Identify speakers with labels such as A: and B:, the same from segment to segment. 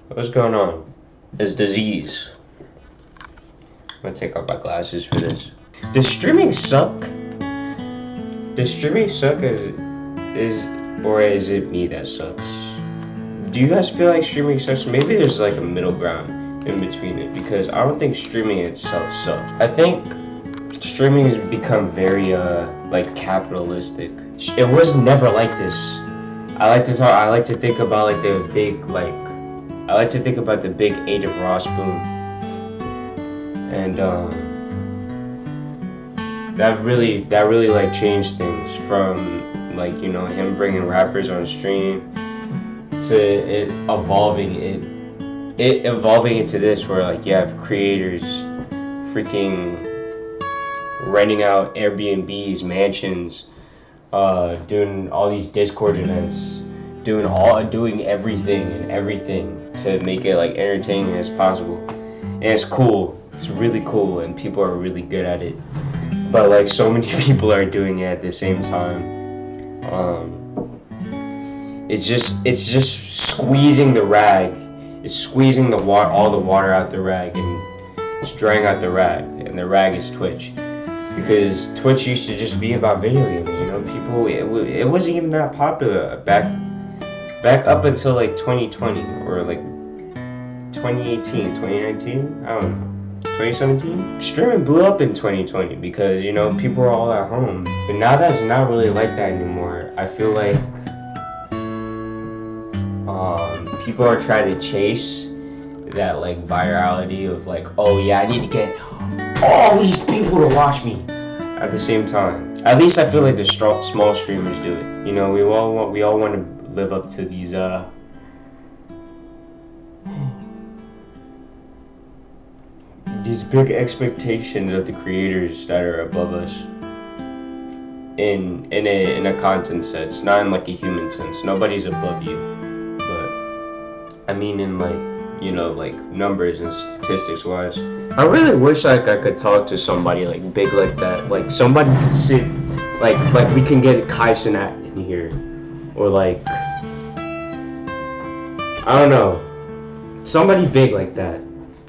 A: What's going on? It's disease. I'm gonna take off my glasses for this. Does streaming suck? Does streaming suck or is it me that sucks? Do you guys feel like streaming sucks? Maybe there's like a middle ground in between it, because I don't think streaming itself sucks. I think streaming has become very like capitalistic. It was never like this. I like to think about like the big I like to think about the big Adin Ross boom, and that really like changed things from like, you know, him bringing rappers on stream to it evolving into this where like you have creators freaking renting out Airbnbs, mansions, doing all these Discord events, doing everything to make it like entertaining as possible. And it's cool. It's really cool, and people are really good at it. But like so many people are doing it at the same time. It's just squeezing the rag. It's squeezing all the water out the rag, and it's drying out the rag. And the rag is Twitch. Because Twitch used to just be about video games, you know, people, it wasn't even that popular back up until like 2020 or like 2018, 2019, I don't know, 2017. Streaming blew up in 2020 because, you know, people were all at home. But now that's not really like that anymore. I feel like people are trying to chase that like virality of like, oh yeah, I need to get all these people to watch me at the same time. At least I feel like the small streamers do it. You know, we all want to live up to these big expectations of the creators that are above us in a content sense, not in like a human sense. Nobody's above you, but I mean in like, you know, like numbers and statistics wise. I really wish like I could talk to somebody like big like that, like somebody could sit like we can get Kai Cenat in here, or like I don't know, somebody big like that.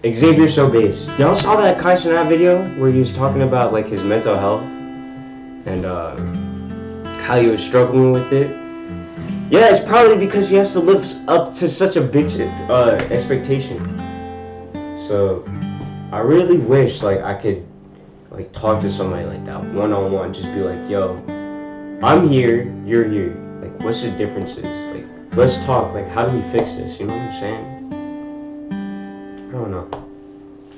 A: Xavier Sobase. Y'all saw that Kai Cenat video where he was talking about like his mental health and how he was struggling with it? Yeah, it's probably because he has to live up to such a big expectation. So I really wish like I could like talk to somebody like that one-on-one, just be like, yo, I'm here, you're here, like what's the differences, like let's talk, like how do we fix this, you know what I'm saying? I don't know.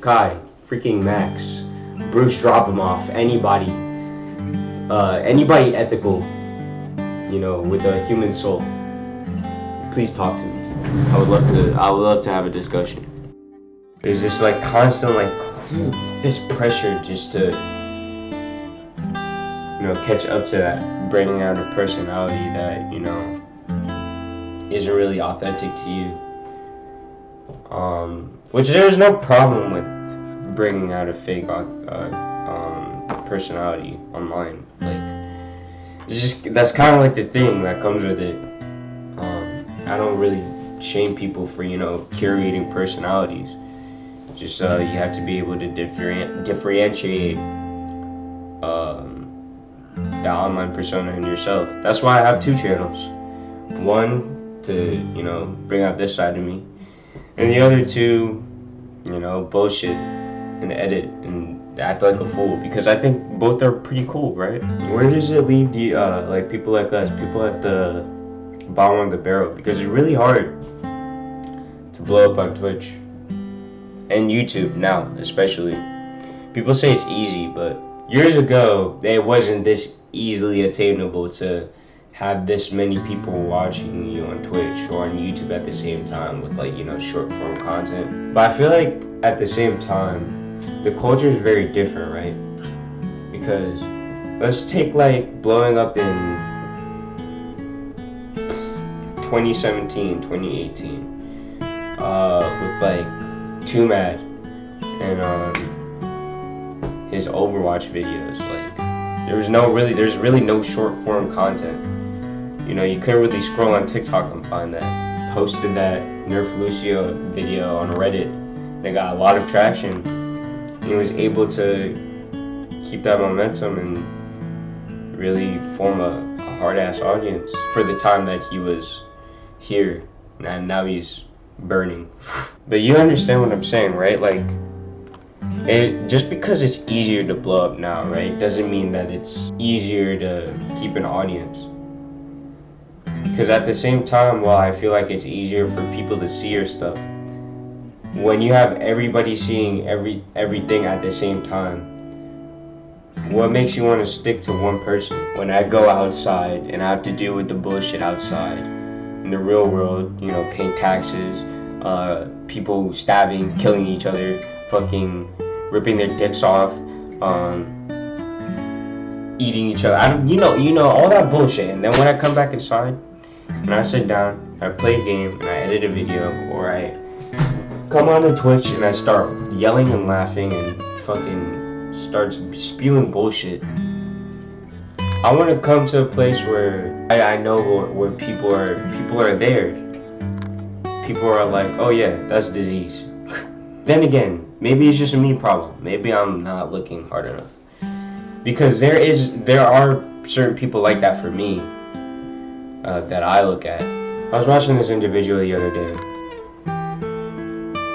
A: Kai, freaking Max, Bruce Dropomoff, anybody ethical, you know, with a human soul, please talk to me. I would love to have a discussion. There's this like constant like this pressure just to, you know, catch up to that, bringing out a personality that, you know, isn't really authentic to you. Which there's no problem with bringing out a fake personality online. Like, it's just, that's kind of like the thing that comes with it. I don't really shame people for, you know, curating personalities. Just you have to be able to differentiate the online persona in yourself. That's why I have two channels. One to, you know, bring out this side of me, and the other two, you know, bullshit and edit and act like a fool, because I think both are pretty cool, right? Where does it leave the like people like us, people at the bottom of the barrel? Because it's really hard to blow up on Twitch and YouTube now, especially. People say it's easy, but years ago it wasn't this easily attainable to have this many people watching you on Twitch or on YouTube at the same time with, like, you know, short form content. But I feel like at the same time the culture is very different, right? Because let's take like blowing up in 2017, 2018 with like Too Mad and his Overwatch videos. Like, there's really no short form content. You know, you couldn't really scroll on TikTok and find that. Posted that Nerf Lucio video on Reddit. And it got a lot of traction. And he was able to keep that momentum and really form a hard-ass audience for the time that he was here. And now he's burning. But you understand what I'm saying, right? Like, just because it's easier to blow up now, right, doesn't mean that it's easier to keep an audience. Because at the same time, while I feel like it's easier for people to see your stuff, when you have everybody seeing everything at the same time, what makes you want to stick to one person? When I go outside and I have to deal with the bullshit outside, in the real world, you know, paying taxes, people stabbing, killing each other, fucking ripping their dicks off, eating each other. You know all that bullshit. And then when I come back inside and I sit down, I play a game and I edit a video, or I come on to Twitch and I start yelling and laughing and fucking start spewing bullshit. I want to come to a place where I know where people are there. People are like, oh yeah, that's disease. Then again, maybe it's just a me problem. Maybe I'm not looking hard enough. Because there are certain people like that for me that I look at. I was watching this individual the other day,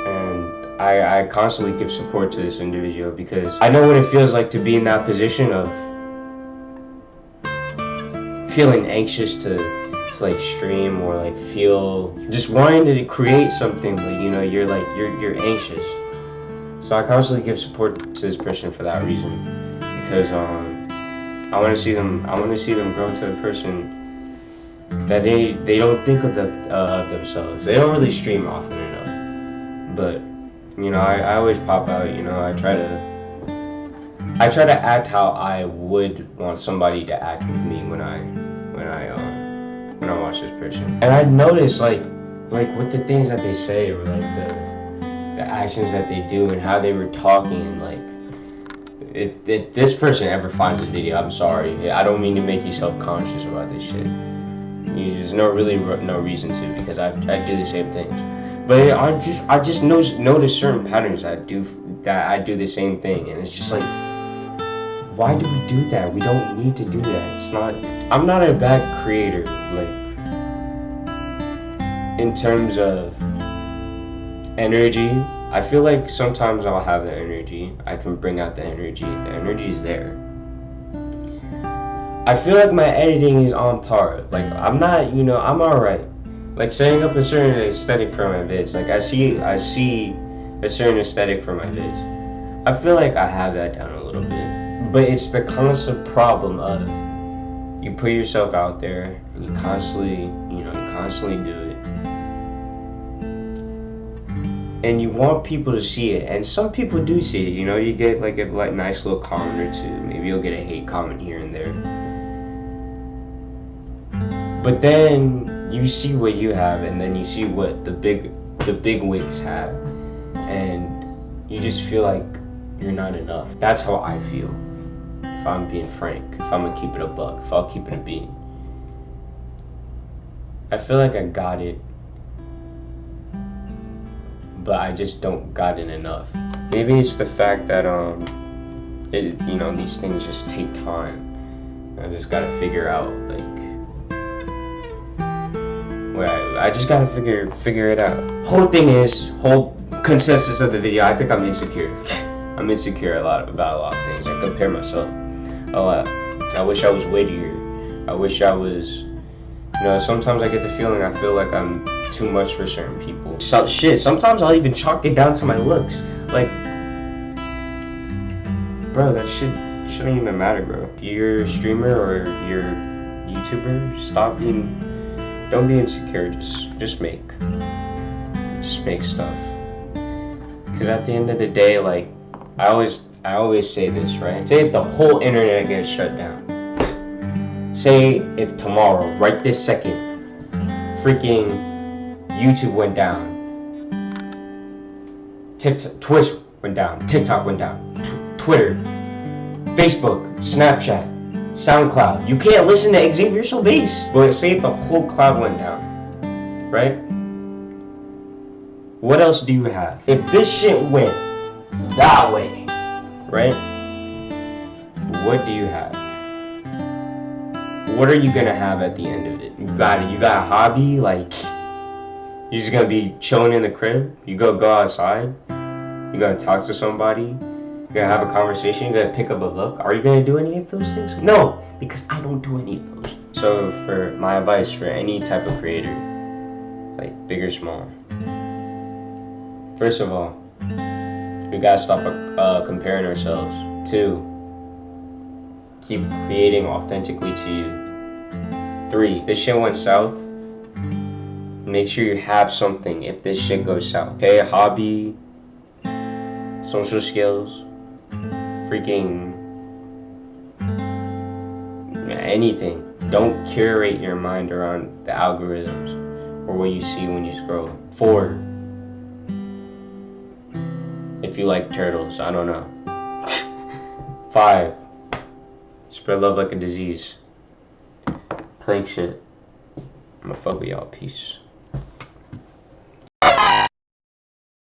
A: and I constantly give support to this individual because I know what it feels like to be in that position of feeling anxious to like stream, or like feel just wanting to create something, but you know you're anxious. So I constantly give support to this person for that reason, because I want to see them grow to a person that they don't think of themselves. They don't really stream often enough, but you know I always pop out. You know, I try to act how I would want somebody to act with me when I watch this person. And I noticed like with the things that they say, or like the actions that they do and how they were talking, and like if this person ever finds this video, I'm sorry. I don't mean to make you self-conscious about this shit. There's no reason to, because I do the same things. But I just notice certain patterns that I do the same thing, and it's just like, why do we do that? We don't need to do that. I'm not a bad creator, like in terms of energy. I feel like sometimes I'll have the energy. I can bring out the energy. The energy's there. I feel like my editing is on par. Like I'm alright. Like setting up a certain aesthetic for my vids. Like I see a certain aesthetic for my vids. I feel like I have that down a little bit. But it's the constant problem of you put yourself out there and you constantly do it. And you want people to see it, and some people do see it. You know, you get like a nice little comment or two. Maybe you'll get a hate comment here and there. But then you see what you have, and then you see what the big wigs have, and you just feel like you're not enough. That's how I feel. If I'm being frank, if I'm gonna keep it a buck, if I'll keep it a bean. I feel like I got it, but I just don't got it enough. Maybe it's the fact that these things just take time. I just gotta figure out I just gotta figure it out. Whole consensus of the video, I think I'm insecure. I'm insecure about a lot of things. I compare myself a lot. I wish I was wittier. I wish I was, sometimes I get the feeling I feel like I'm too much for certain people. Sometimes I'll even chalk it down to my looks. Like, bro, that shit shouldn't even matter, bro. If you're a streamer or you're a YouTuber, don't be insecure. Just make stuff. Because at the end of the day, like, I always say this, right? Say if the whole internet gets shut down. Say if tomorrow, right this second, freaking YouTube went down, Twitch went down, TikTok went down, Twitter, Facebook, Snapchat, SoundCloud. You can't listen to Xavier Sobeys. But say if the whole cloud went down, right? What else do you have?
B: If this shit went that way,
A: right? What do you have? What are you gonna have at the end of it? You got a hobby? Like, you're just gonna be chilling in the crib? You go outside? You gotta talk to somebody? You gotta have a conversation? You gotta pick up a book? Are you gonna do any of those things? No, because I don't do any of those. So for my advice for any type of creator, like big or small, first of all, we gotta stop comparing ourselves. 2, keep creating authentically to you. 3, this shit went south, make sure you have something if this shit goes south. Okay, a hobby, social skills, freaking anything. Don't curate your mind around the algorithms or what you see when you scroll. 4, if you like turtles, I don't know. 5, spread love like a disease. Plank shit. I'ma fuck with y'all. Peace.